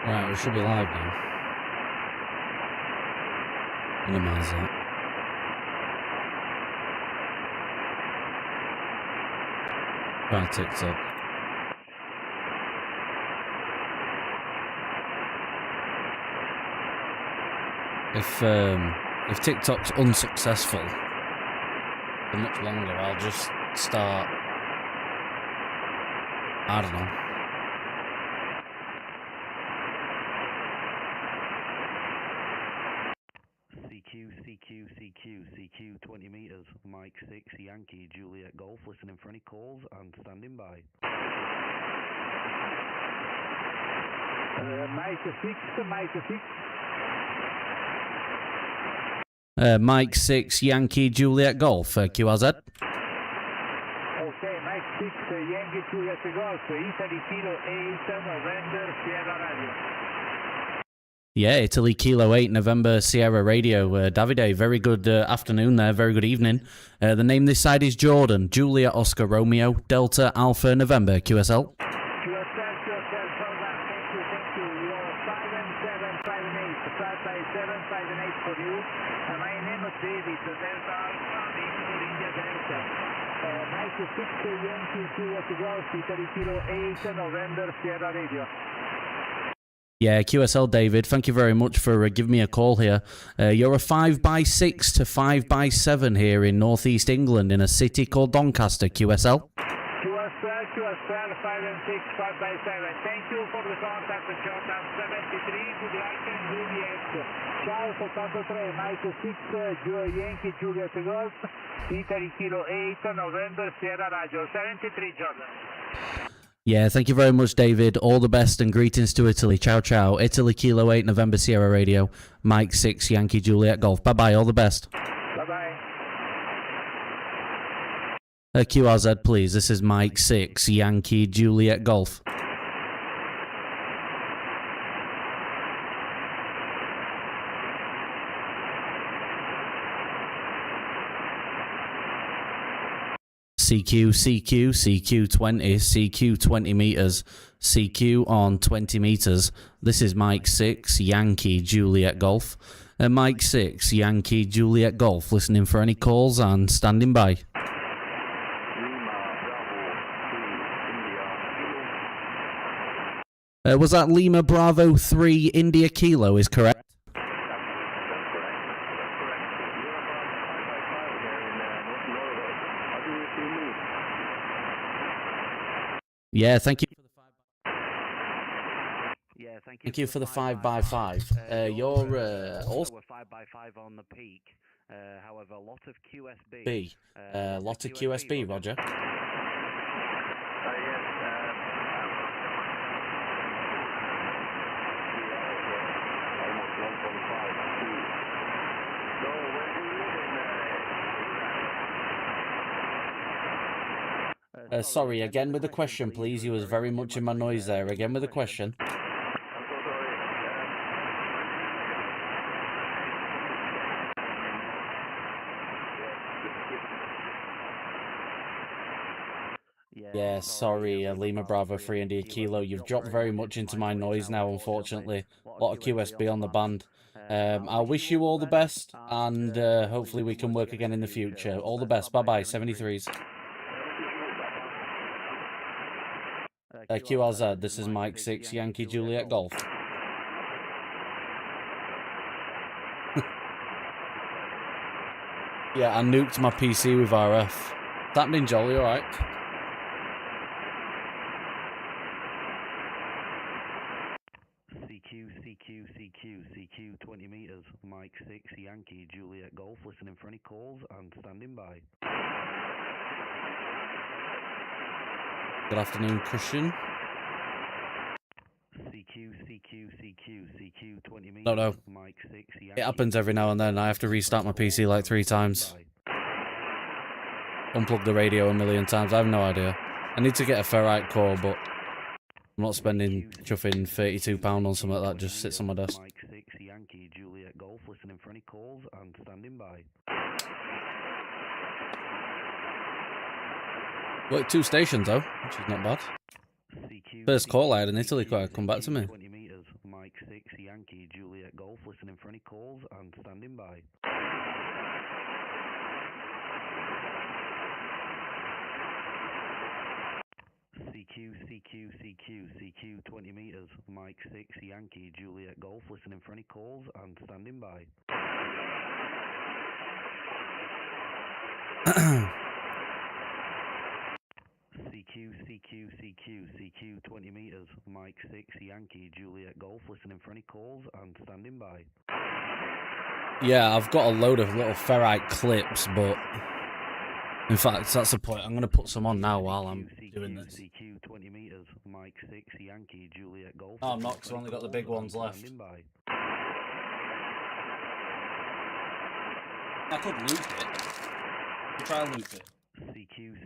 Right, we should be live now. Minimize that. Try TikTok. If TikTok's unsuccessful for much longer, I'll just start, I don't know. CQ, 20 meters, Mike 6, Yankee, Juliet Golf, listening for any calls and standing by. Mike 6. Mike 6, Yankee, Juliet Golf, QRZ. Okay, Mike 6, Yankee, Juliet Golf, Italy Kilo 8, November, Sierra Radio. Yeah, Italy Kilo 8, November, Sierra Radio. Davide, very good afternoon there, very good evening. The name this side is Jordan, Julia, Oscar, Romeo, Delta, Alpha, November, QSL. QSL, thank you. You're 5758, 5758 for you. My name is David, Delta Alpha, Victor, India Delta. Mike 6, Yankee, Juliet Golf, Italy Kilo 8, November, Sierra Radio. Yeah, QSL David, thank you very much for giving me a call here. You're a 5x6 to 5x7 here in northeast England in a city called Doncaster, QSL. QSL 5 and 6, 5x7. Thank you for the contact, Jordan 73, good luck and Juliet. Ciao 73, Mike 6, Yankee, Juliet Golf, Italy Kilo 8, November, Sierra Radio, 73, Jordan. Yeah, thank you very much, David. All the best and greetings to Italy. Ciao, ciao. Italy Kilo 8, November Sierra Radio. Mike 6, Yankee Juliet Golf. Bye-bye. All the best. Bye-bye. QRZ, please. This is Mike 6, Yankee Juliet Golf. CQ 20 meters, CQ on 20 meters. This is Mike 6, Yankee Juliet Golf. Mike 6, Yankee Juliet Golf, listening for any calls and standing by. Was that Lima Bravo 3 India Kilo is correct? Yeah, thank you. Yeah, Thank you for the 5x5. You're also a 5x5 on the peak. However, a lot of QSB. B. Lot of QSB, Roger. Sorry, again with the question, please. You was very much in my noise there. Again with the question. Yeah, sorry, Lima Bravo 3 India Kilo. You've dropped very much into my noise now, unfortunately. A lot of QSB on the band. I wish you all the best, and hopefully we can work again in the future. All the best. Bye-bye, 73s. QRZ, this is Mike 6, Yankee Juliet Golf. Yeah, I nuked my PC with RF. What's happening, Jolly? Alright? CQ, 20 meters, Mike 6, Yankee Juliet Golf, listening for any calls and standing by. Good afternoon, Christian. CQ, 20 meters. No. Mike 6, Yankee. It happens every now and then. I have to restart my PC like 3 times. Unplug the radio a million times. I have no idea. I need to get a ferrite core, but I'm not spending chuffing £32 on something like that. Just sits on my desk. Mike 6, Yankee Juliet Golf, listening for any calls and standing by. Worked 2 stations though, which is not bad. First call I had in Italy quite come back to me. Mike 6 Yankee Juliet Golf, listening for any calls and standing by. CQ 20 meters, Mike 6 Yankee Juliet Golf, listening for any calls and standing by. CQ 20 meters, Mike 6 Yankee Juliet Golf, listening for any calls and standing by. Yeah, I've got a load of little ferrite clips, but in fact, that's the point. I'm going to put some on now while I'm doing this. CQ 20 meters, Mike 6 Yankee Juliet Golf. Oh, I'm not, because I've only got the big ones left. I could loop it. Try and loop it. CQ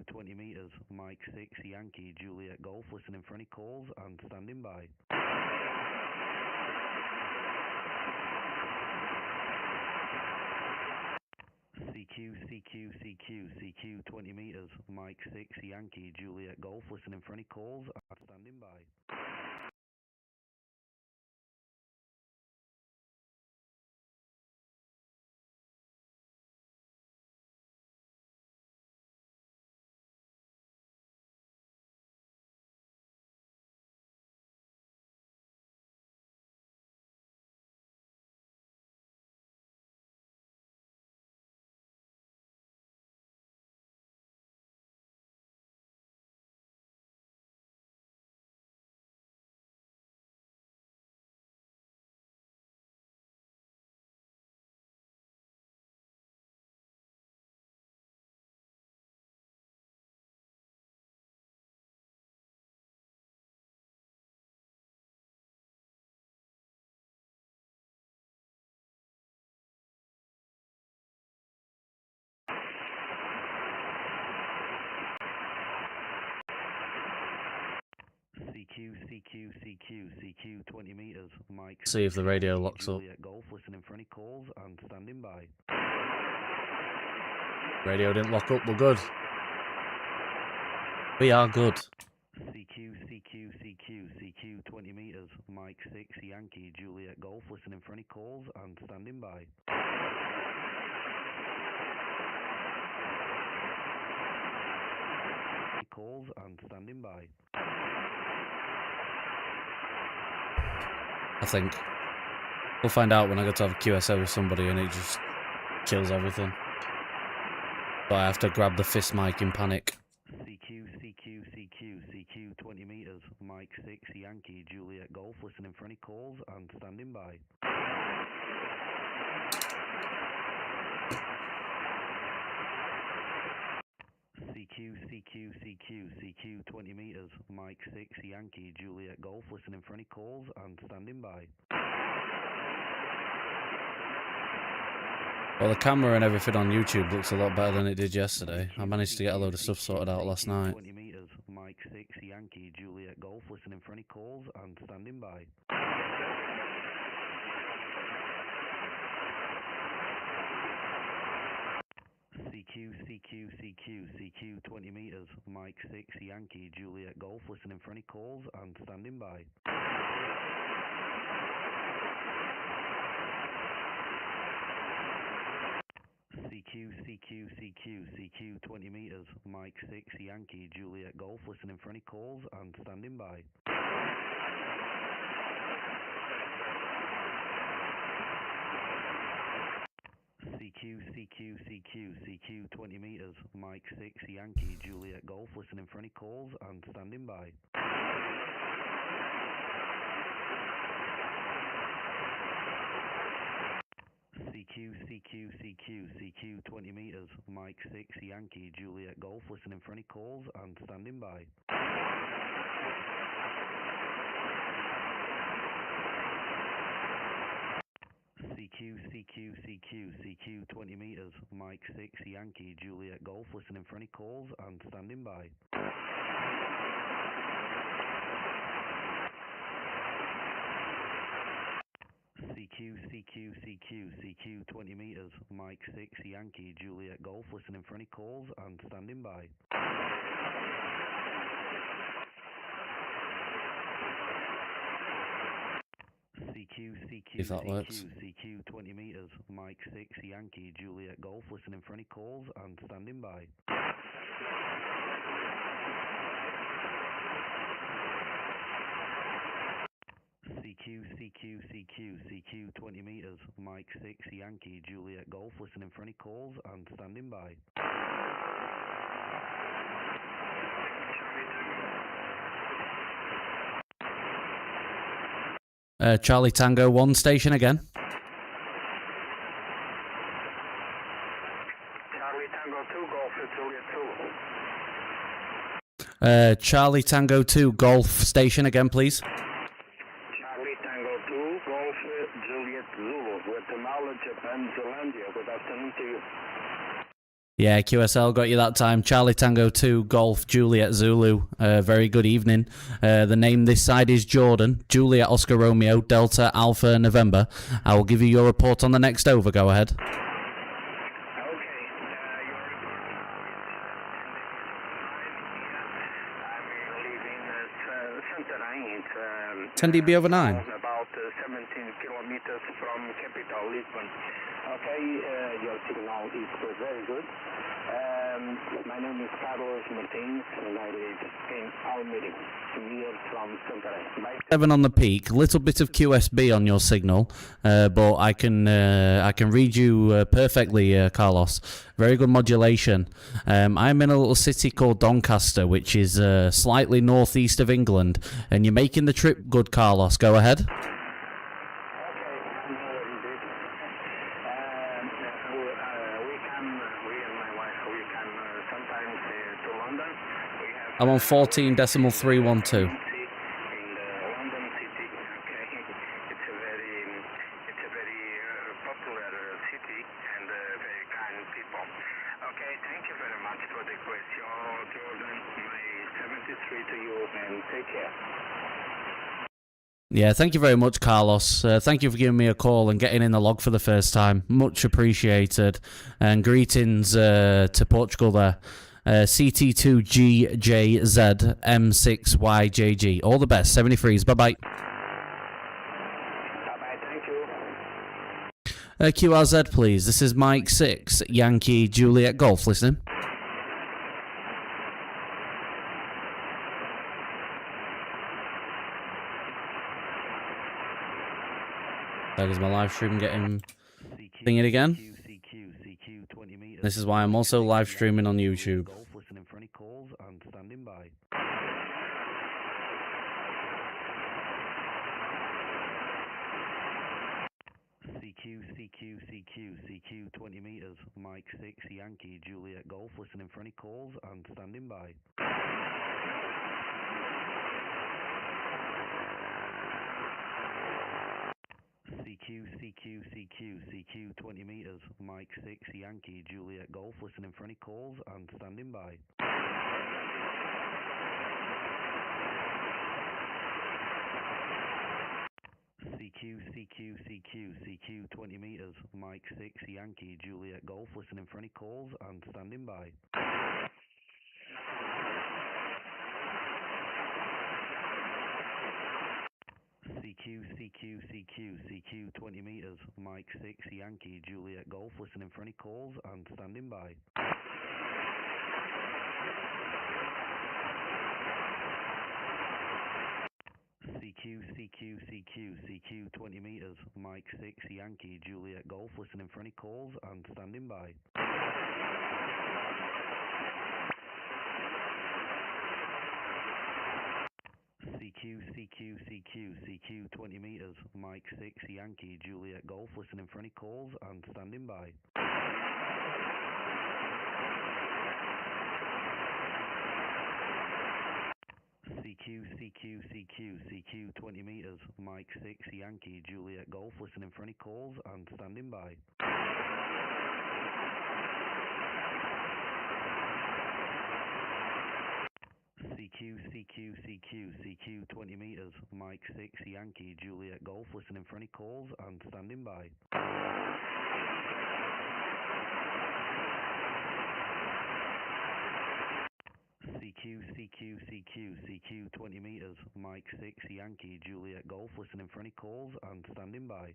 20 meters, Mike 6 Yankee Juliet Golf, listening for any calls and standing by. CQ 20 meters, Mike 6 Yankee Juliet Golf, listening for any calls and standing by. CQ 20 meters, Mike. See if the radio locks up. Juliet Golf, listening for any calls and standing by. Radio didn't lock up, we're good. We are good. CQ 20 meters, Mike 6 Yankee Juliet Golf, listening for any calls and standing by. Calls and standing by. I think. We'll find out when I go to have a QSO with somebody and it just kills everything. But I have to grab the fist mic in panic. CQ 20 meters, Mike 6 Yankee Juliet Golf, listening for any calls and standing by. CQ 20 meters, Mike 6 Yankee Juliet Golf, listening for any calls and standing by. Well, the camera and everything on YouTube looks a lot better than it did yesterday. I managed to get a load of stuff sorted out last night. 20 meters, Mike 6 Yankee Juliet Golf, listening for any calls and standing by. CQ 20 meters, Mike 6 Yankee Juliet Golf, listening for any calls and standing by. CQ 20 meters, Mike 6 Yankee Juliet Golf, listening for any calls and standing by. CQ 20 meters, Mike 6 Yankee Juliet Golf, listening for any calls and standing by. CQ 20 meters, Mike 6 Yankee Juliet Golf, listening for any calls and standing by. CQ 20 meters, Mike 6 Yankee Juliet Golf, listening for any calls and standing by. CQ 20 meters, Mike 6 Yankee Juliet Golf, listening for any calls and standing by. if that works. CQ 20 meters, Mike 6 Yankee Juliet Golf, listening for any calls and standing by. CQ 20 meters, Mike 6 Yankee Juliet Golf, listening for any calls and standing by. Charlie Tango 1 station again. Charlie Tango 2, Golf Juliet 2. Charlie Tango 2 Golf station again, please. Charlie Tango 2, Golf Juliet Zulu, Guatemala, Japan, Zealandia. Good afternoon to you. Yeah, QSL got you that time. Charlie Tango 2 Golf Juliet Zulu. Very good evening. The name this side is Jordan. Juliet Oscar Romeo Delta Alpha November. I will give you your report on the next over. Go ahead. Okay, I'm leaving Santarém. It's 10 dB over 9. about 17 kilometers from capital Lisbon. Okay, your signal is very good. My name is Carlos Martins, and I live in Almeida, near from Santarém. 7 on the peak. Little bit of QSB on your signal, but I can read you perfectly, Carlos. Very good modulation. I'm in a little city called Doncaster, which is slightly northeast of England, and you're making the trip good, Carlos. Go ahead. I'm on 14.312. In the London city, okay. It's a very popular city and very kind people. Okay, thank you very much for the question, Jordan. My 73 to you, and take care. Yeah, thank you very much, Carlos. Thank you for giving me a call and getting in the log for the first time. Much appreciated. And greetings to Portugal there. CT2GJZ M6YJG. All the best. 73s. Bye-bye. Bye-bye, thank you. QRZ, please. This is Mike 6, Yankee Juliet Golf. Listening. There's my live stream getting thingy again. This is why I'm also live streaming on YouTube. Listening for any calls and standing by. CQ 20 meters, Mike 6 Yankee Juliet Golf, listening for any calls and standing by. CQ 20 meters, Mike 6 Yankee Juliet Golf, listening for any calls and standing by. CQ 20 meters, Mike 6 Yankee Juliet Golf, listening for any calls and standing by. CQ 20 meters, Mike 6 Yankee Juliet Golf, listening for any calls and standing by. CQ 20 meters, Mike 6 Yankee Juliet Golf, listening for any calls and standing by. CQ 20 meters, Mike 6 Yankee Juliet Golf, listening for any calls and standing by. CQ 20 meters, Mike 6 Yankee Juliet Golf, listening for any calls and standing by. CQ 20 meters, Mike 6 Yankee Juliet Golf, listening for any calls and standing by. CQ 20 meters, Mike 6 Yankee Juliet Golf, listening for any calls and standing by.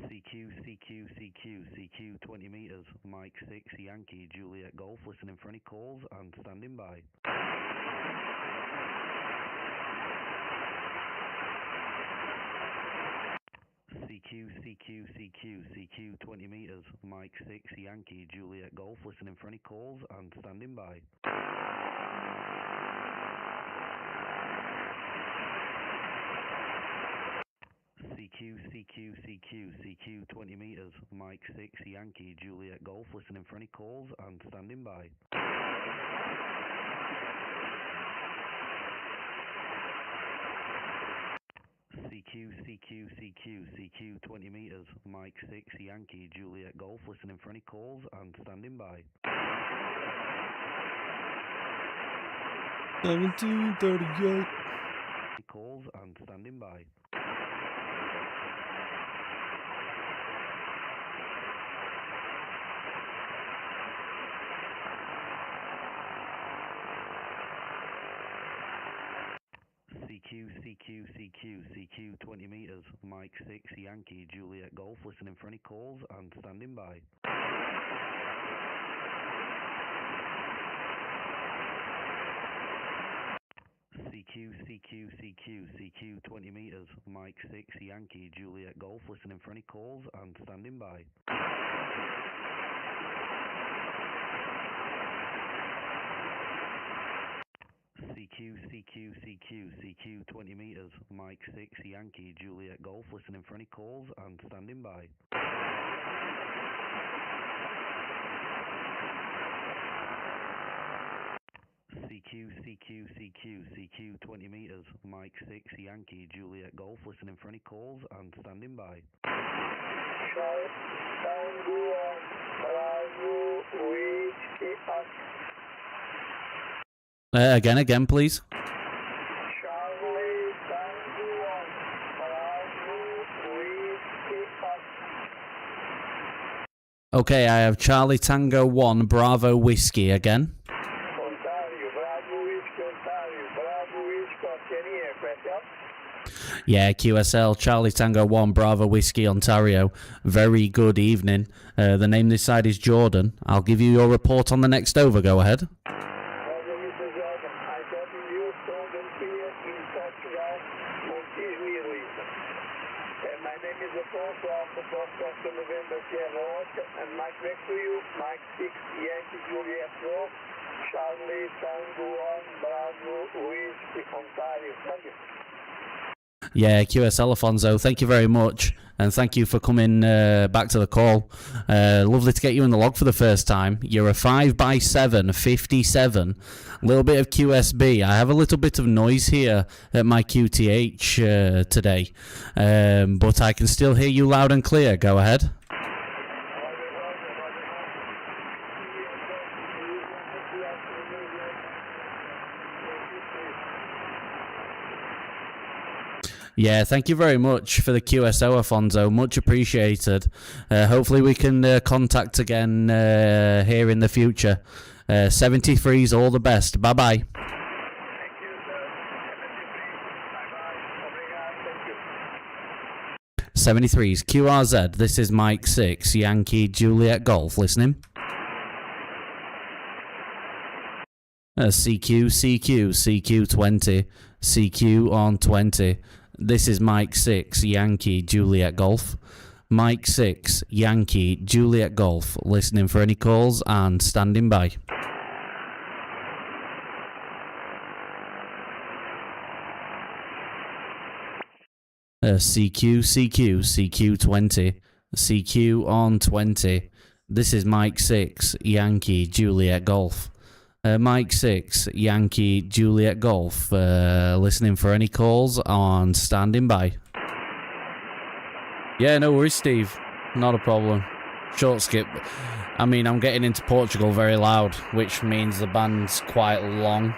CQ 20 meters, Mike 6 Yankee Juliet Golf, listening for any calls and standing by. CQ 20 meters, Mike 6 Yankee Juliet Golf, listening for any calls and standing by. CQ 20 meters, Mike 6 Yankee Juliet Golf, listening for any calls and standing by. CQ 20 meters, Mike 6 Yankee Juliet Golf, listening for any calls and standing by. 1738. Calls and standing by. CQ 20 meters, Mike 6 Yankee Juliet Golf, listening for any calls and standing by. CQ 20 meters, Mike 6 Yankee Juliet Golf, listening for any calls and standing by. CQ 20 meters, Mike 6 Yankee Juliet Golf, listening for any calls and standing by. CQ 20 meters, Mike 6 Yankee Juliet Golf, listening for any calls and standing by. Again, please. Okay, I have Charlie Tango 1 Bravo Whiskey again. Yeah, QSL, Charlie Tango 1 Bravo Whiskey Ontario. Very good evening. The name this side is Jordan. I'll give you your report on the next over. Go ahead. My name is Afonso, the 1st of November, Sierra Oscar, and Mike next to you, Mike 6 Yankee Juliet Golf, Charlie Tango 1 Bravo Whiskey Ontario. Thank you. Yeah, QSL Alfonso, thank you very much, and thank you for coming back to the call. Lovely to get you in the log for the first time. You're a 5x7, 57, a little bit of QSB. I have a little bit of noise here at my QTH today, but I can still hear you loud and clear. Go ahead. Yeah, thank you very much for the QSO, Afonso. Much appreciated. Hopefully we can contact again here in the future. 73's all the best. Bye-bye. Thank you, sir. 73. Bye-bye. Thank you. 73's QRZ. This is Mike 6, Yankee Juliet Golf. Listening. CQ 20. CQ on 20. This is Mike 6, Yankee Juliet Golf. Mike 6, Yankee Juliet Golf. Listening for any calls and standing by. CQ 20. CQ on 20. This is Mike 6, Yankee Juliet Golf. Mike 6, Yankee Juliet Golf, listening for any calls on standing by. Yeah, no worries, Steve. Not a problem. Short skip. I mean, I'm getting into Portugal very loud, which means the band's quite long.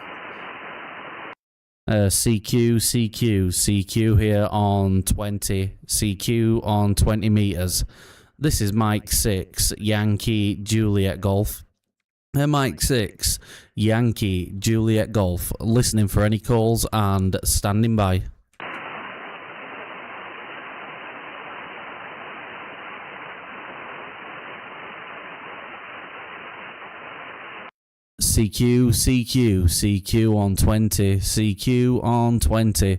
CQ here on 20. CQ on 20 meters. This is Mike 6, Yankee Juliet Golf. Mike 6, Yankee Juliet Golf. Listening for any calls and standing by. CQ, CQ, CQ on 20, CQ on 20.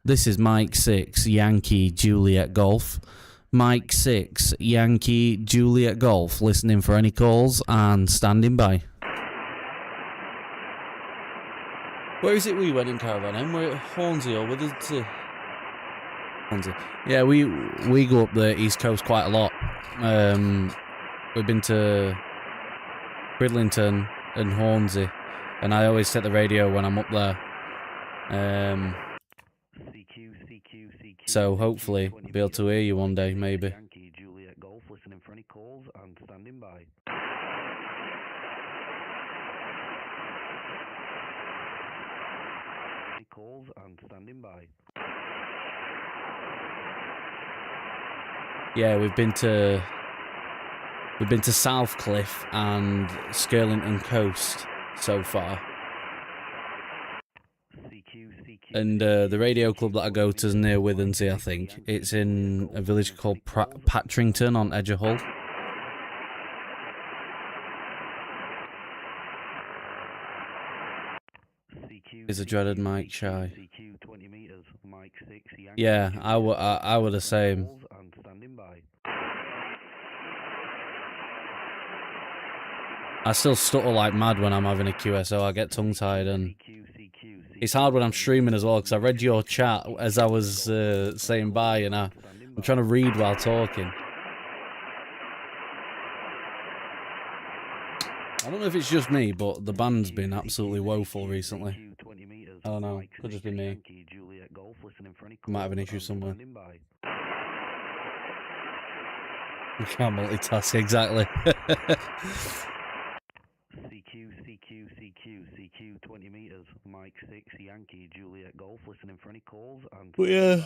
This is Mike 6, Yankee Juliet Golf. Mike 6, Yankee Juliet Golf. Listening for any calls and standing by. Where is it we went in caravan? And we're at Hornsey or with it? Hornsey. Yeah, we go up the East Coast quite a lot. We've been to Bridlington and Hornsey, and I always set the radio when I'm up there. So hopefully I'll be able to hear you one day, maybe. Yankee Juliet Golf, listening for any calls and standing by. Any calls and standing by. Yeah, we've been to Southcliffe and Skirlington Coast so far. And the radio club that I go to is near Withensea, I think. It's in a village called Patrington on Edge of Hull. Is a dreaded Mike Shy. Yeah, I were the same. I still stutter like mad when I'm having a QSO. I get tongue-tied, and it's hard when I'm streaming as well, because I read your chat as I was saying bye, and I'm trying to read while talking. I don't know if it's just me, but the band's been absolutely woeful recently. I don't know. Could just be me. Might have an issue somewhere. I can't multitask, exactly. CQ 20 meters, Mike 6, Yankee Juliet Golf, listening for any calls and... But yeah.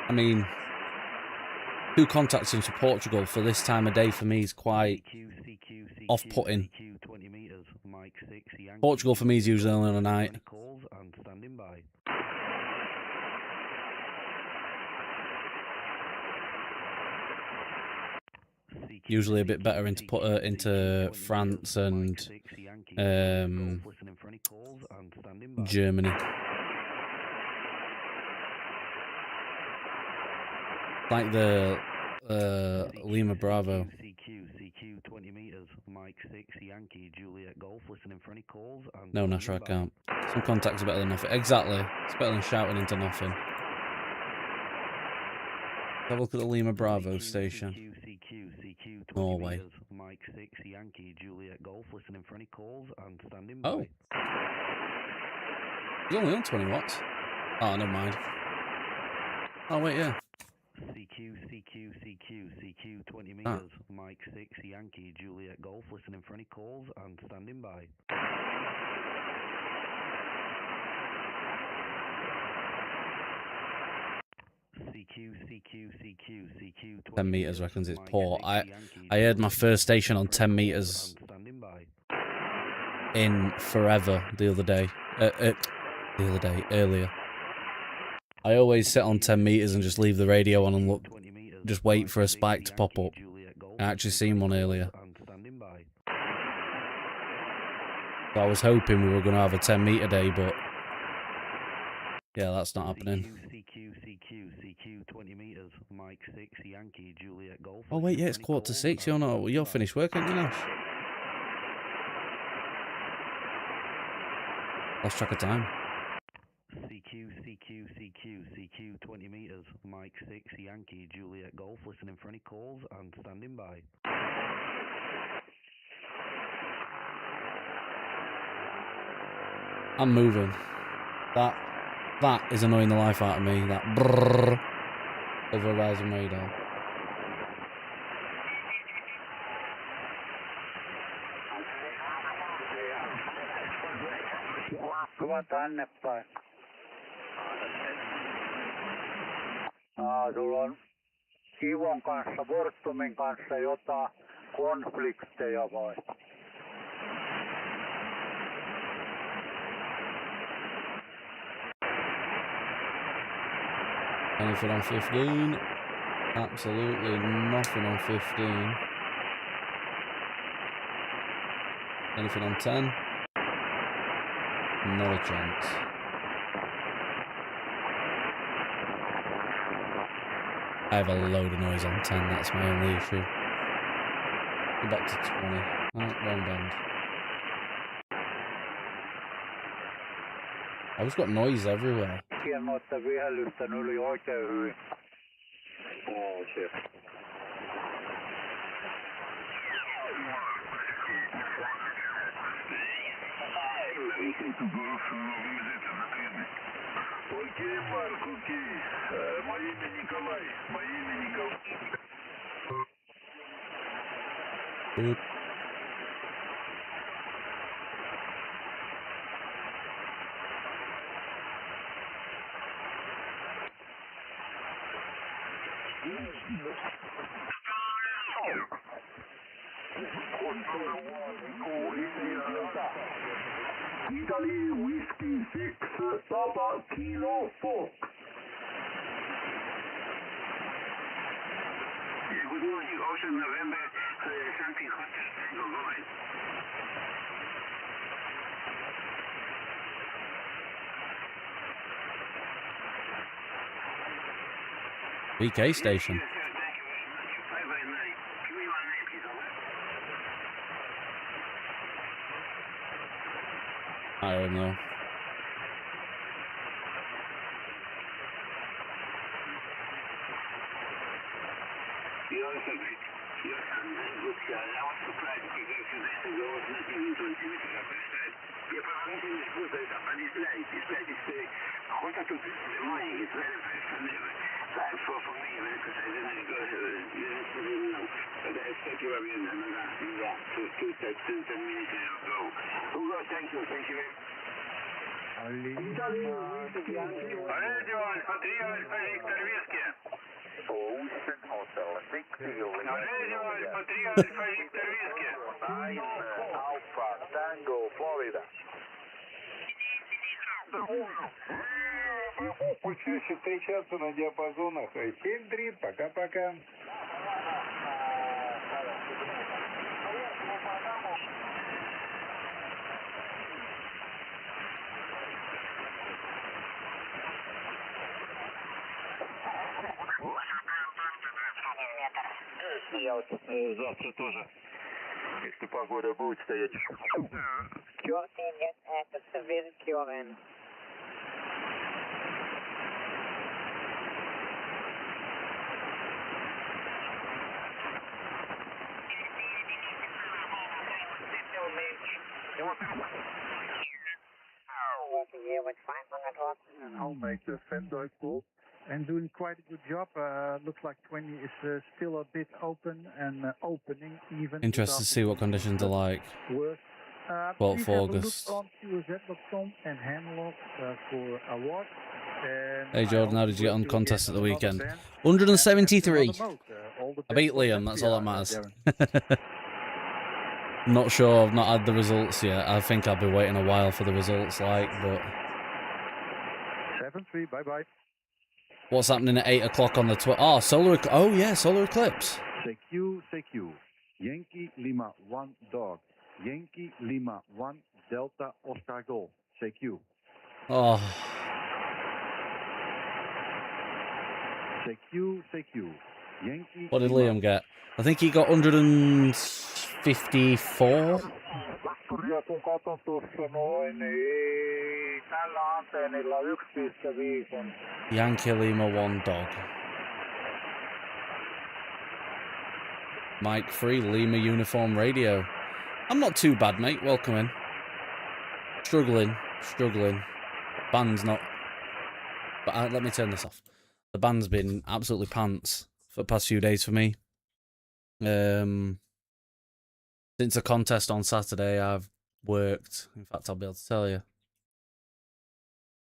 I mean, 2 contacts into Portugal for this time of day for me is quite off-putting. Portugal for me is usually only on a night. Usually a bit better into France and Germany. Like the Lima Bravo. CQ 20 meters, Mike 6, Yankee Juliet Golf, listening for any calls and... No, Nasher, I can't. Some contacts are better than nothing. Exactly. It's better than shouting into nothing. Have a look at the Lima Bravo station. Norway. Mike 6, Yankee Juliet Golf, listening for any calls and standing by. Oh. It's only on 20 watts. Oh, never mind. Oh, wait, yeah. CQ 20 meters, Mike 6, Yankee Juliet Golf, listening for any calls and standing by. CQ 10 meters reckons it's poor. I heard my first station on 10 meters in forever the other day. Earlier. I always sit on 10 meters and just leave the radio on and look, just wait for a spike to pop up. I actually seen one earlier. So I was hoping we were going to have a 10 meter day, but yeah, that's not happening. Oh wait, yeah, it's 5:45. You're finished work, aren't you, Nash? Lost track of time. CQ 20 meters, Mike 6, Yankee Juliet Golf, listening for any calls and standing by. I'm moving. That is annoying the life out of me. That brrrr over a rising radar. Tänne päin. Sulla on Kivon kanssa, Fortumin kanssa jotain konflikteja vai? Anything on 15? Absolutely nothing on 15. Anything on 10? Not a chance. I have a load of noise on 10, that's my only issue. Go back to 20. Oh, wrong band. I've just got noise everywhere. Hienoutta vihellystä yli oikein hyvin. Oh shit. Окей, Марк, окей. Мое имя Николай. Мое имя Николай. Oop. Italy Whiskey 6 Papa Kilo Fox. Good morning, Ocean November, something hot, go ahead. VK station. I don't know. Radio Alpha 3 Alpha Victor Whiskey. Ocean Hotel 6 Radio Alpha 3 Alpha Victor Whiskey. 9 Alpha Tango Florida. Чаще встречаться на диапазонах 7-3, пока-пока. Завтра тоже, если погода будет стоять. Your team gets at the severe QRN. Working here with 500 watts. I'll make the Fendor call. And doing quite a good job. Looks like 20 is still a bit open and opening even. Interested to see what conditions are like. Worse. 12th Please have a August. look on QZ.com and Handlock for awards. Hey Jordan, how did you get on contest at the weekend? 173. I beat Liam, that's all that matters. Not sure, I've not had the results yet. I think I'll be waiting a while for the results, like, but... 7-3, bye-bye. What's happening at 8 o'clock on the... Oh, solar... Oh, yeah, solar eclipse. CQ. Yankee Lima 1 dog. Yankee Lima 1 Delta Oscar Golf. CQ. Oh. CQ. Yankee. What did Liam get? I think he got 154. Ja kun katon tuossa noin, niin tällä antennilla 1.5 on. Yankee Lima 1 dog. Mike 3 Lima uniform radio. I'm not too bad, mate. Welcome in. Struggling. Band's not... But let me turn this off. The band's been absolutely pants for the past few days for me. Since the contest on Saturday, I've worked. In fact, I'll be able to tell you.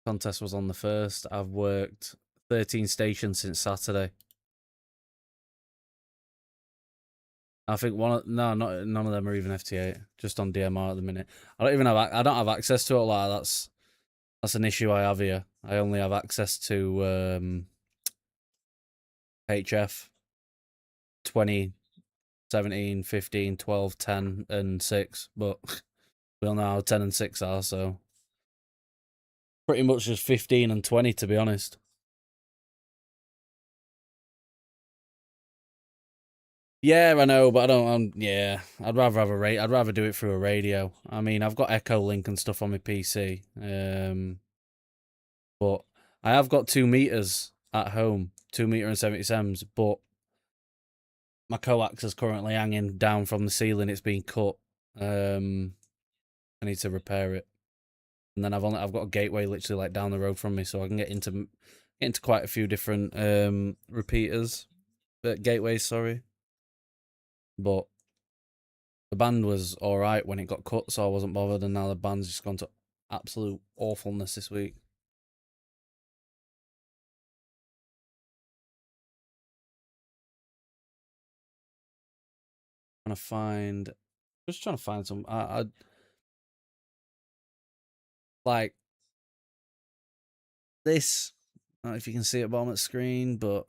Contest was on the 1st. I've worked 13 stations since Saturday. I think none of them are even FT8. Just on DMR at the minute. I don't have access to it. Like that's an issue I have here. I only have access to HF 20, 17, 15, 12, 10, and 6. But we all know how 10 and 6 are, so pretty much just 15 and 20 to be honest. Yeah, I know, but I don't. Yeah, I'd rather have I'd rather do it through a radio. I mean, I've got Echo Link and stuff on my PC. But I have got 2 meters at home, 2 meter and 77s. But my coax is currently hanging down from the ceiling. It's been cut. I need to repair it, and then I've got a gateway literally like down the road from me, so I can get into quite a few different repeaters, gateways. Sorry. But the band was alright when it got cut, so I wasn't bothered, and now the band's just gone to absolute awfulness this week. Just trying to find some. I like this. I don't know if you can see it bottom of the screen, but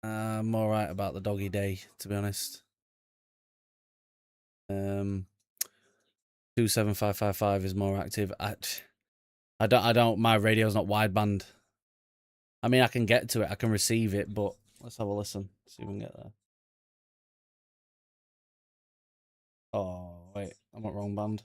I'm alright about the doggy day, to be honest. 27555 is more active. I don't. My radio's not wideband. I mean, I can get to it. I can receive it, but let's have a listen. See if we can get there. Oh wait, I'm at wrong band.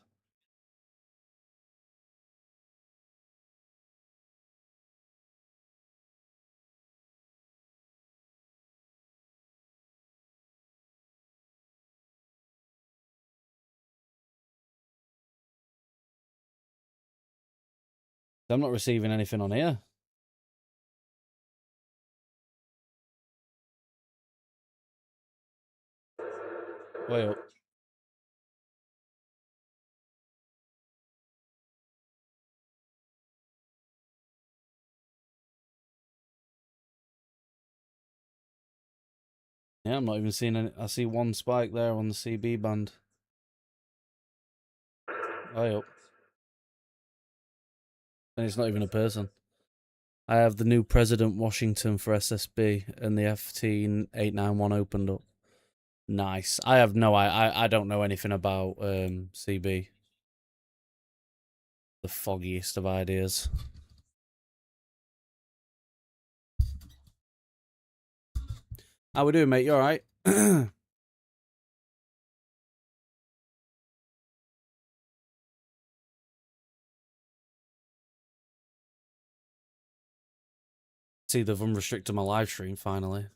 I'm not receiving anything on here. Way up. Yeah, I'm not even seeing any. I see one spike there on the CB band. Way up. And it's not even a person. I have the new President Washington for SSB and the FT891 opened up. Nice. I have no. I don't know anything about CB. The foggiest of ideas. How we doing, mate? You all right? See, they've unrestricted my live stream finally.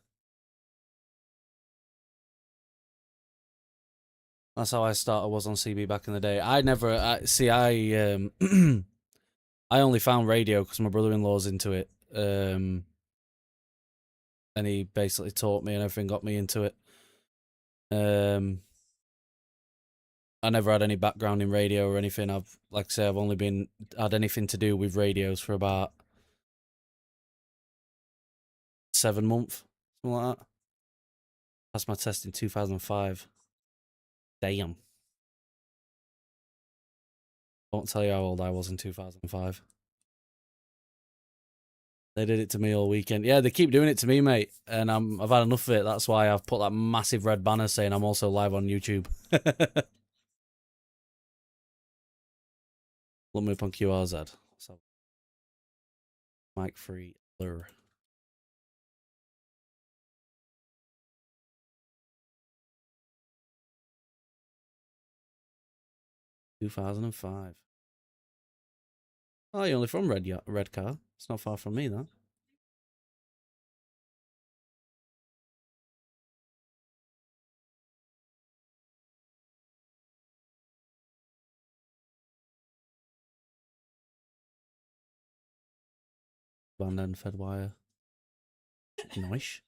That's how I was on CB back in the day. I I only found radio because my brother-in-law's into it. And he basically taught me and everything, got me into it. I never had any background in radio or anything. I've only had anything to do with radios for about 7 months, something like that. Passed my test in 2005. Damn. Won't tell you how old I was in 2005. They did it to me all weekend. Yeah, they keep doing it to me, mate. And I've had enough of it. That's why I've put that massive red banner saying I'm also live on YouTube. Look me up on QRZ. So, mic free blur. $2005. Oh, you're only from Redcar. It's not far from me, though. Band end fed wire. Nice.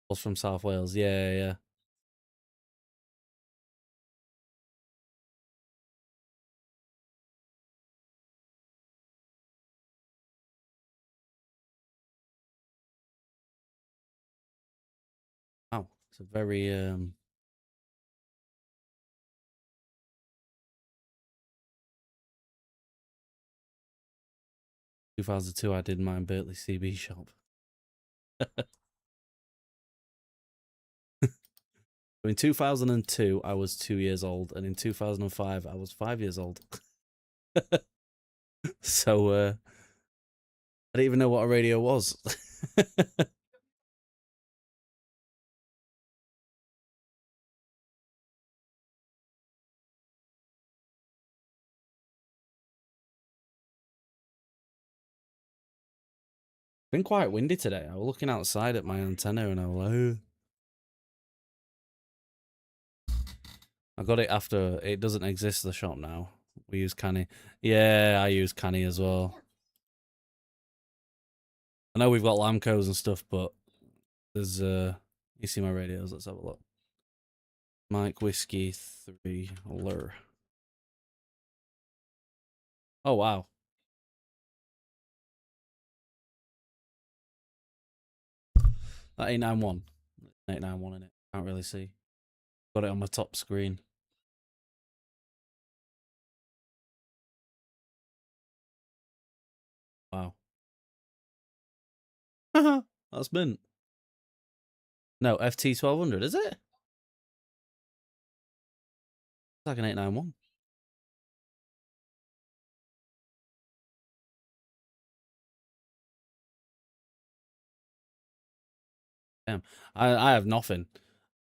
Was from South Wales. Yeah. It's a very 2002 I did my Berkeley CB shop. In 2002 I was 2 years old, and in 2005 I was 5 years old. So I didn't even know what a radio was. Been quite windy today. I was looking outside at my antenna and I was like, "Oh." I got it after it doesn't exist, the shop now. We use Canny. Yeah, I use Canny as well. I know we've got Lamcos and stuff, but there's you see my radios, let's have a look. Mike Whiskey 3 Lure. Oh wow. That 891. 891 in it. Can't really see. Got it on my top screen. Wow. That's mint. No, FT 1200, is it? It's like an 891. Damn. I have nothing.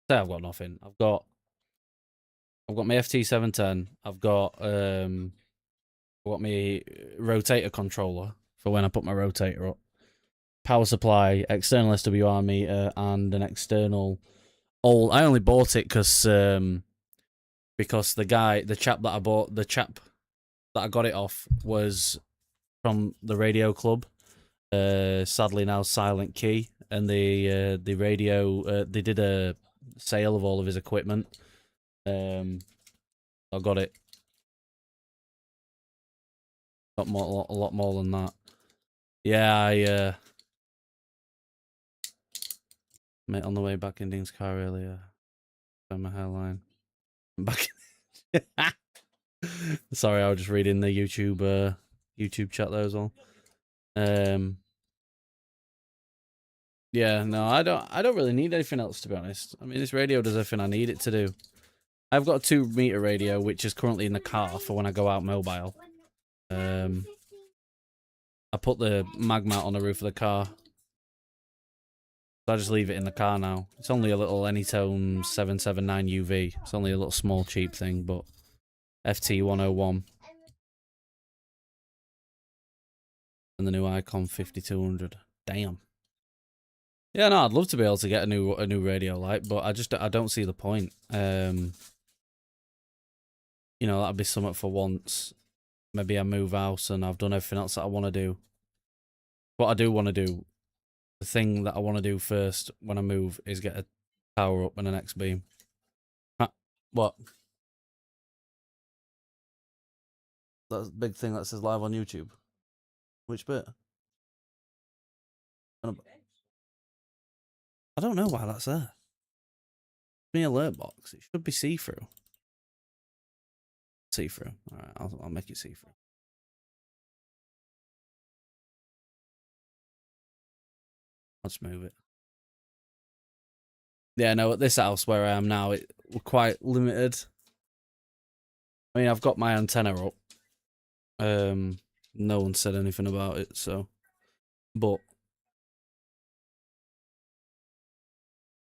Say I've got nothing. I've got my FT 710. I've got my rotator controller for when I put my rotator up. Power supply, external SWR meter, and an external old. I only bought it because the chap that I got it off was from the radio club. Sadly now Silent Key, and the radio they did a sale of all of his equipment. I got it. Got a lot more than that. Yeah, I met on the way back in Dean's car earlier. Found my hairline. I'm back. Sorry, I was just reading the YouTube chat there as well. Yeah, no, I don't really need anything else, to be honest. I mean, this radio does everything I need it to do. I've got a 2-meter radio, which is currently in the car for when I go out mobile. I put the mag mount on the roof of the car. So I just leave it in the car now. It's only a little Anytone 779 UV. It's only a little small cheap thing, but FT 101. And the new Icon 5200. Damn. Yeah, no, I'd love to be able to get a new radio light, but I don't see the point. You know, that'd be something for once. Maybe I move out and I've done everything else that I want to do. What I do want to do, the thing that I want to do first when I move is get a power up and an X-beam. What? That's a big thing that says live on YouTube. Which bit? I don't know why that's there. The alert box. It should be see-through. See-through. Alright, I'll make it see-through. I'll just move it. Yeah, no, at this house where I am now, we're quite limited. I mean, I've got my antenna up. No one said anything about it, so. But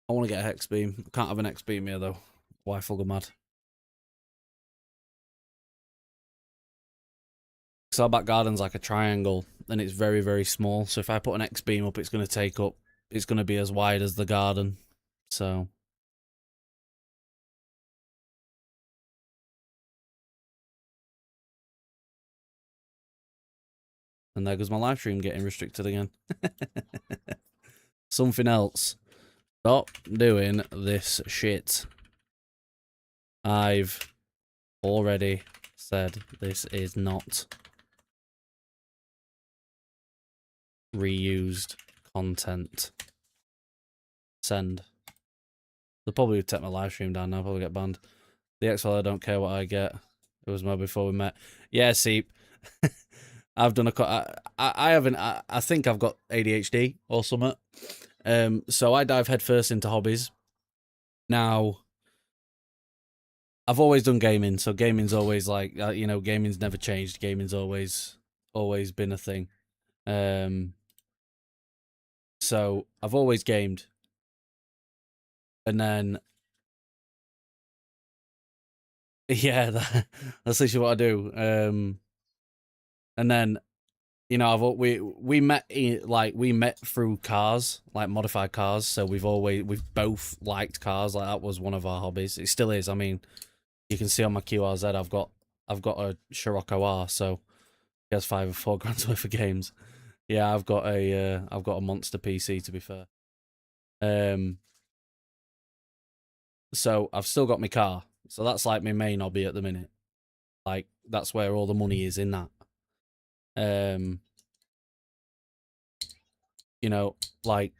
I want to get a hex beam. I can't have an X beam here though. Wife will go mad. So our back garden's like a triangle, and it's very, very small. So if I put an X beam up, it's going to be as wide as the garden. So. And there goes my live stream getting restricted again. Something else. Stop doing this shit. I've already said this is not reused content. Send. They'll probably take my live stream down now. I'll probably get banned. The XL, I don't care what I get. It was more before we met. Yeah, see, I've done I haven't. I think I've got ADHD or something. So I dive headfirst into hobbies. Now, I've always done gaming, so gaming's always like gaming's never changed. Gaming's always been a thing. So I've always gamed, and then yeah, that's literally what I do. And then we met we met through cars, like modified cars. So we've both liked cars. Like that was one of our hobbies. It still is. I mean, you can see on my QRZ, I've got a Scirocco R, so he has 5 or 4 grand's worth of games. Yeah, I've got a monster PC, to be fair. So I've still got my car. So that's like my main hobby at the minute. Like that's where all the money is in that. Like,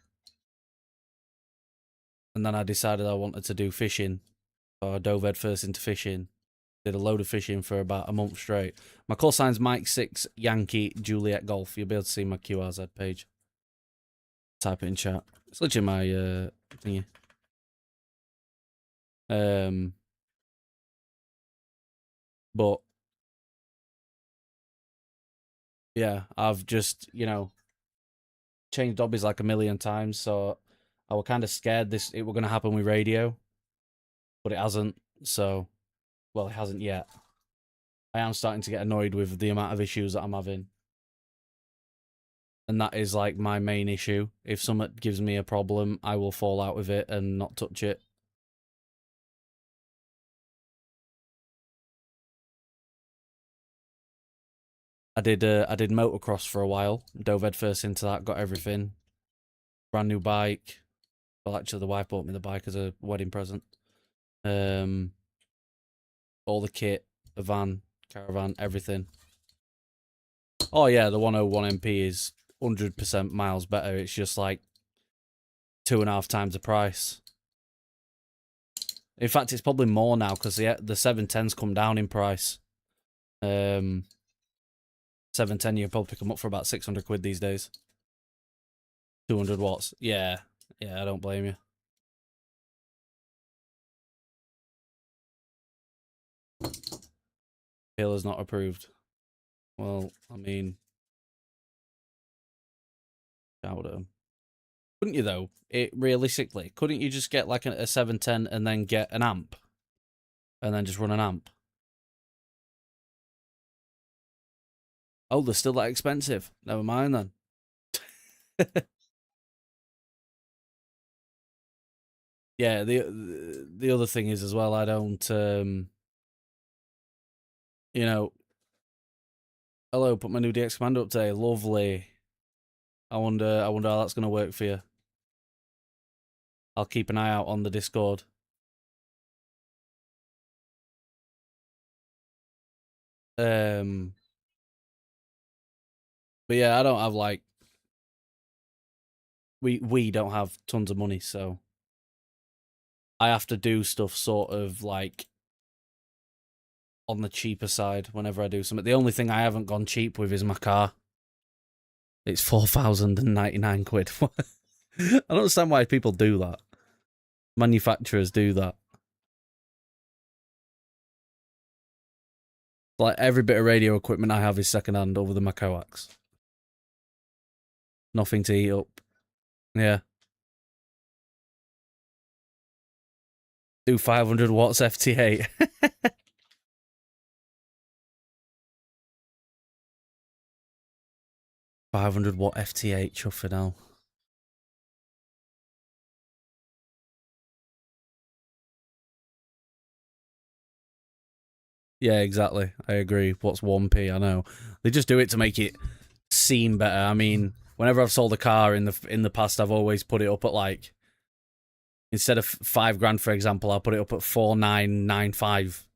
and then I decided I wanted to do fishing. So I dove head first into fishing. Did a load of fishing for about a month straight. My call sign's M6YJG Golf. You'll be able to see my QRZ page. Type it in chat. It's literally my thingy. But yeah, I've just changed hobbies like a million times. So I was kind of scared it were going to happen with radio, but it hasn't. So, well, it hasn't yet. I am starting to get annoyed with the amount of issues that I'm having. And that is like my main issue. If someone gives me a problem, I will fall out with it and not touch it. I did motocross for a while. Dove head first into that, got everything. Brand new bike. Well, actually, the wife bought me the bike as a wedding present. All the kit, the van, caravan, everything. Oh yeah, the 101 MP is 100% miles better. It's just like 2.5 times the price. In fact, it's probably more now because the 710's come down in price. 710, you probably pick them up for about 600 quid these days. 200 watts. Yeah, I don't blame you. Taylor's not approved. Well, I mean, shout at him. Couldn't you though? Realistically, couldn't you just get like a 710 and then get an amp, and then just run an amp? Oh, they're still that expensive. Never mind then. Yeah, the other thing is as well, I don't hello, put my new DX Commander up today. Lovely. I wonder how that's gonna work for you. I'll keep an eye out on the Discord. But yeah, I don't have like we don't have tons of money, so I have to do stuff sort of like on the cheaper side whenever I do something. The only thing I haven't gone cheap with is my car. It's 4,099 quid. I don't understand why people do that. Manufacturers do that. Like every bit of radio equipment I have is secondhand over the my coax. Nothing to eat up. Yeah. Do 500 watts FT8. 500 watt FT8, chuffing hell. Yeah, exactly. I agree. What's 1p? I know. They just do it to make it seem better. I mean, whenever I've sold a car in the past, I've always put it up at like, instead of 5 grand, for example, I'll put it up at 4,995.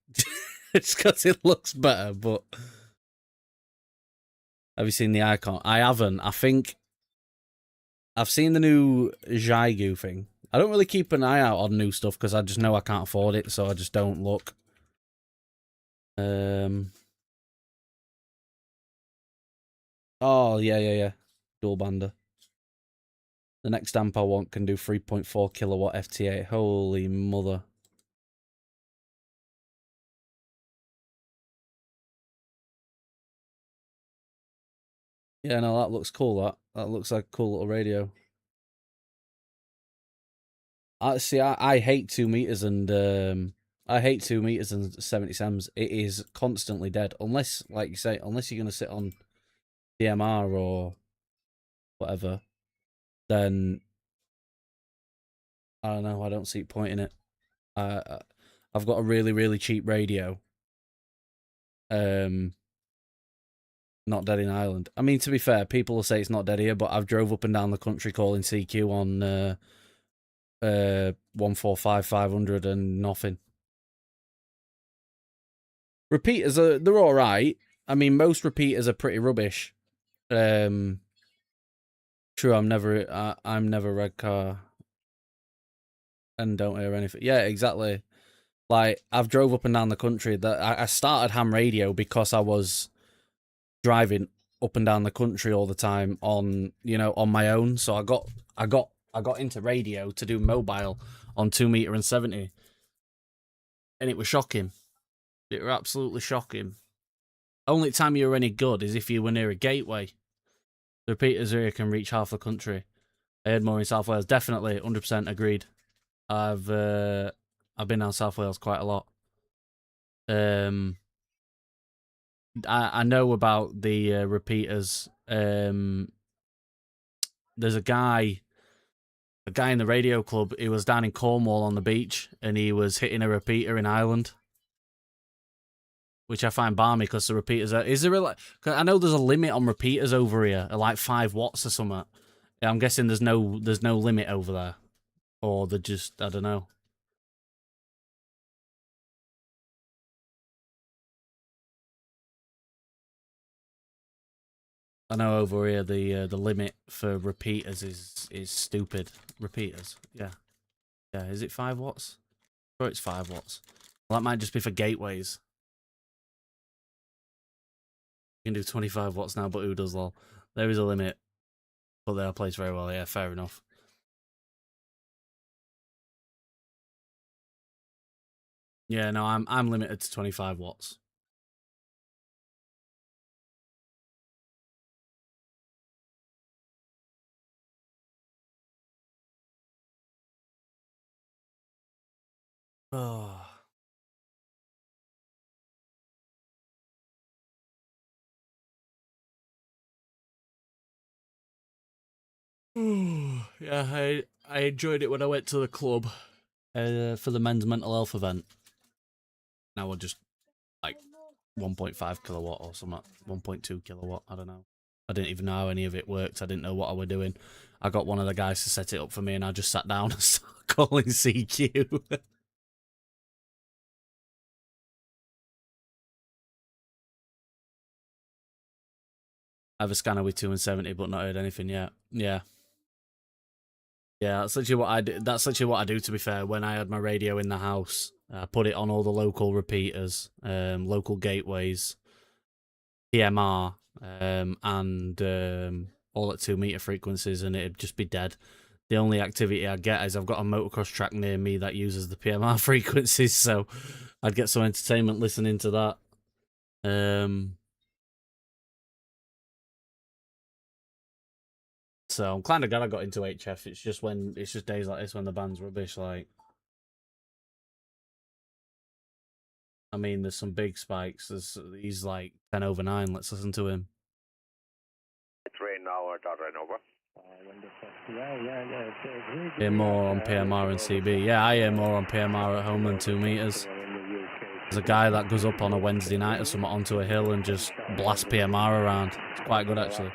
It's because it looks better, but have you seen the icon? I haven't. I think I've seen the new Xiegu thing. I don't really keep an eye out on new stuff because I just know I can't afford it, so I just don't look. Oh, yeah. Dual bander. The next amp I want can do 3.4 kilowatt FT8. Holy mother. Yeah, no, that looks cool, that looks like a cool little radio. I hate 2 meters and I hate 2 meters and 70 sems. It is constantly dead. Unless, like you say, unless you're gonna sit on DMR or whatever, then I don't know, I don't see a point in it. I've got a really, really cheap radio. Not dead in Ireland. I mean, to be fair, people will say it's not dead here, but I've drove up and down the country calling CQ on 145 500 and nothing. Repeaters they're all right. I mean, most repeaters are pretty rubbish. True, I'm never red car and don't hear anything. Yeah, exactly. Like, I've drove up and down the country. That I started ham radio because I was driving up and down the country all the time on my own. So I got into radio to do mobile on 2 meter and 70, and it was shocking. It was absolutely shocking. Only time you were any good is if you were near a gateway. The repeaters here can reach half the country. I heard more in South Wales. Definitely, 100% agreed. I've been down South Wales quite a lot. I know about the repeaters. There's a guy in the radio club. He was down in Cornwall on the beach, and he was hitting a repeater in Ireland, which I find balmy because the repeaters are. Is there cause I know there's a limit on repeaters over here, like 5 watts or something. I'm guessing there's no limit over there, or they're just, I don't know. I know over here the limit for repeaters is stupid. Repeaters, yeah. Is it 5 watts? Or it's 5 watts. Well, that might just be for gateways. You can do 25 watts now, but who does, lol? There is a limit, but they are placed very well. Yeah, fair enough. Yeah, no, I'm limited to 25 watts. Oh. Yeah, I enjoyed it when I went to the club for the men's mental health event. Now we're just like 1.5 kilowatt or something, 1.2 kilowatt, I don't know. I didn't even know how any of it worked. I didn't know what I were doing. I got one of the guys to set it up for me, and I just sat down and started calling CQ. I have a scanner with 2 and 70, but not heard anything yet. Yeah. Yeah, that's literally what I do. That's literally what I do, to be fair. When I had my radio in the house, I put it on all the local repeaters, local gateways, PMR, and all at 2 meter frequencies, and it'd just be dead. The only activity I get is I've got a motocross track near me that uses the PMR frequencies, so I'd get some entertainment listening to that. So I'm kind of glad I got into HF. It's just days like this when the band's rubbish. Like, I mean, there's some big spikes. He's like 10 over 9. Let's listen to him. It's rain now or not rain over? Hear more on PMR and CB. Yeah, I hear more on PMR at home than 2 meters. There's a guy that goes up on a Wednesday night or something onto a hill and just blasts PMR around. It's quite good, actually.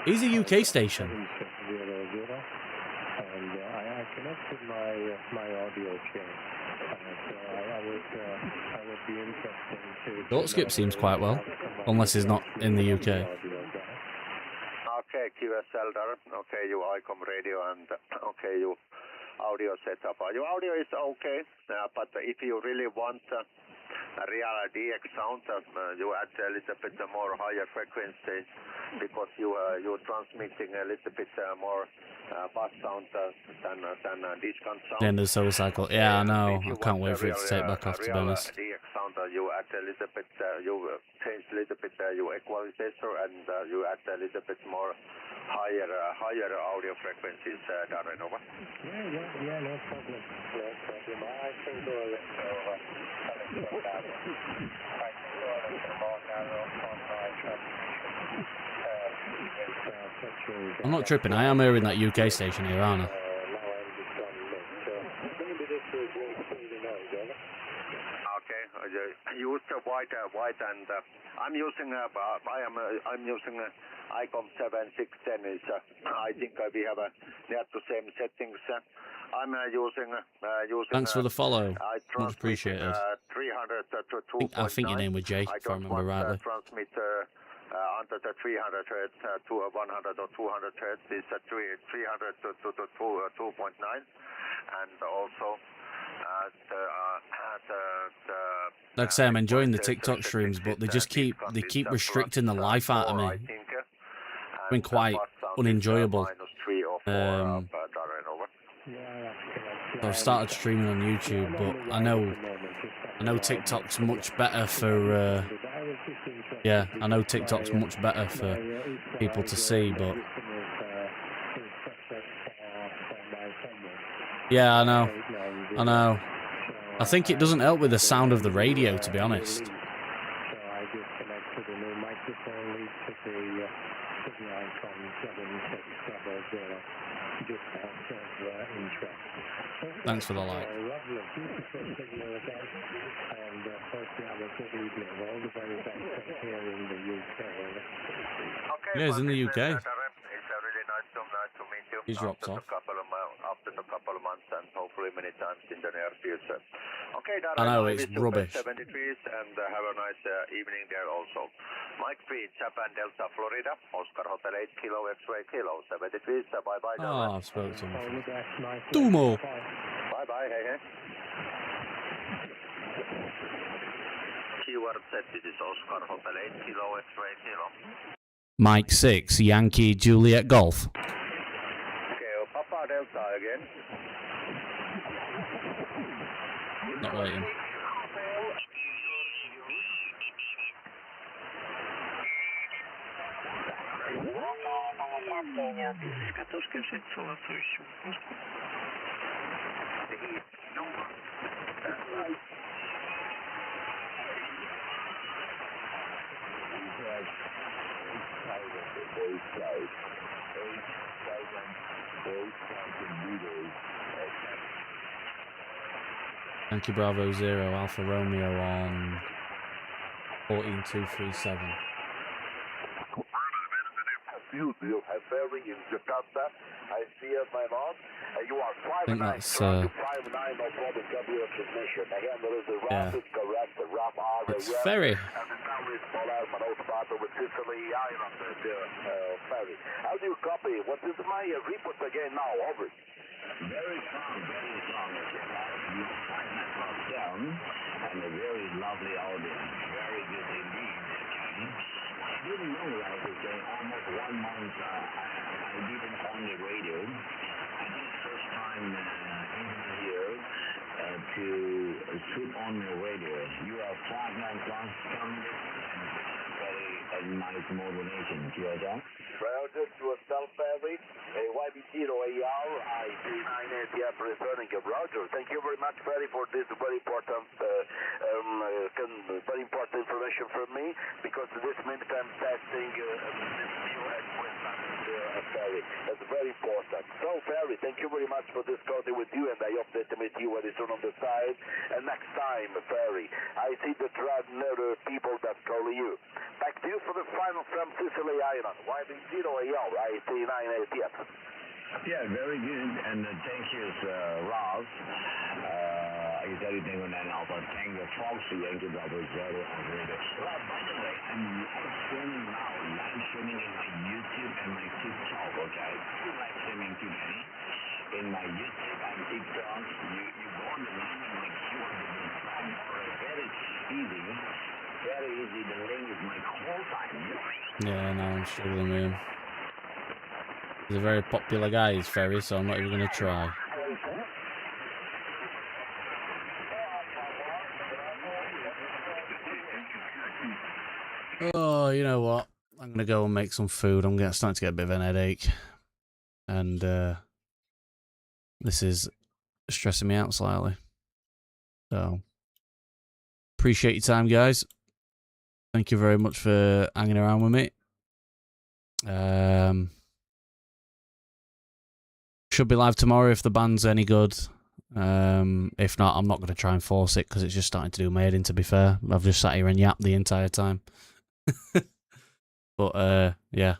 He's a UK station. And I connected my audio chain. So I would be interested to. Short skip seems quite well. unless he's not in the UK. Okay, QSL there. Okay, you ICOM radio and okay, you audio setup. Your audio is okay, but if you really want a real DX sound, you add a little bit more higher frequency because you're transmitting a little bit more bass sound than this kind of sound. The end of the solar cycle. Yeah, I know. If you I can't want wait for it to take back off, to be honest. DX sound, you add a little bit, you change a little bit your equalizer and you add a little bit more higher audio frequencies, Darren, over. Yeah, no problem. No problem. I can go a little over. I can go a little more narrow on my transmission. I'm not tripping. I am hearing that UK station here, aren't I? Okay, use the white and I'm using I'm using ICOM 7610. I think we have near the same settings. I'm using Thanks for the follow. I Much appreciated. 300 to 2.9. I think your name was Jay, if I remember rightly. Transmit under the 300 hertz to 100 or 200 hertz is 300 to 2.9, and also like I say, I'm enjoying the TikTok streams, but they just keep restricting the life out of me. It's been quite unenjoyable. So I've started streaming on YouTube, but I know TikTok's much better for I know TikTok's much better for people to see, but yeah, I know. I think it doesn't help with the sound of the radio, to be honest. So I just connected a new microphone lead to the ICOM 7600, just out of interest. Thanks for the like. Lovely, beautiful signal again, and hope you have a good evening. All the very best from here in the UK. Yeah, he's in the UK. It's really nice to meet you. He's dropped off. After a couple of months and hopefully many times in the near future. Okay, Darren, I know, it's rubbish. 70 degrees and have a nice evening there also. Mike 3, Japan Delta, Florida, Oscar Hotel 8 Kilo X-Ray Kilo, 70 degrees, bye-bye, Darren. Oh, I've spoken to him. All the best, nice. Dumo. Bye-bye, hey. Keyword set, this is Oscar Hotel 8 Kilo X-Ray Kilo. Mike 6, Yankee Juliet Golf. Okay, Papa Delta again. Not waiting. Yankee Bravo 0, Alpha Romeo on 14237. Ferry in Jakarta. I see it, my lord. You are I think that's 5-9, no problem, W transmission. Again, there is a rapid, correct, RAP R. It's ferry. And the tower is Palermo, North with Sicily Island, ferry. How do you copy? What is my report again now? Over. Very strong, very strong. You 5 network down and a very lovely audience. Very good indeed. I didn't know that it was almost 1 month I didn't on the radio. I think first time in here to put on the radio. You are 5 network coming very nice modulation. QSL. Roger to a self-ferry, a YB0AR, I39ATF returning of Roger. Thank you very much, Ferry, for this very important information from me, because this means I'm testing this new equipment, Ferry. That's very important. So, Ferry, thank you very much for discussing with you, and I hope that to meet you very soon on the side. And next time, Ferry, I see the people that call you. Back to you for the final from Sicily Island, YB0AR, I39ATF. Yeah, very good, and thank you, Ross. is everything on an Alpha Tango Foxy Yankee Bravo Zero operator. By the way, I'm live streaming now, live streaming in my YouTube and my TikTok, okay? Live streaming today in my YouTube and TikTok. You go on the link and make sure that you subscribe. Very easy. Very easy. The link is my call time. Yeah, no, I'm struggling with him. He's a very popular guy, he's Ferry, so I'm not even going to try. Oh, you know what? I'm going to go and make some food. I'm starting to get a bit of an headache. And this is stressing me out slightly. So, appreciate your time, guys. Thank you very much for hanging around with me. Should be live tomorrow if the band's any good. If not, I'm not going to try and force it because it's just starting to do my head in, to be fair. I've just sat here and yapped the entire time. But, yeah.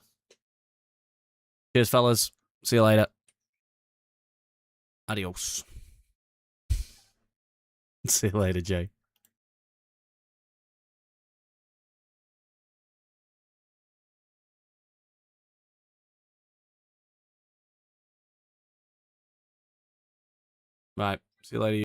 Cheers, fellas. See you later. Adios. See you later, Jay. Right. See you later.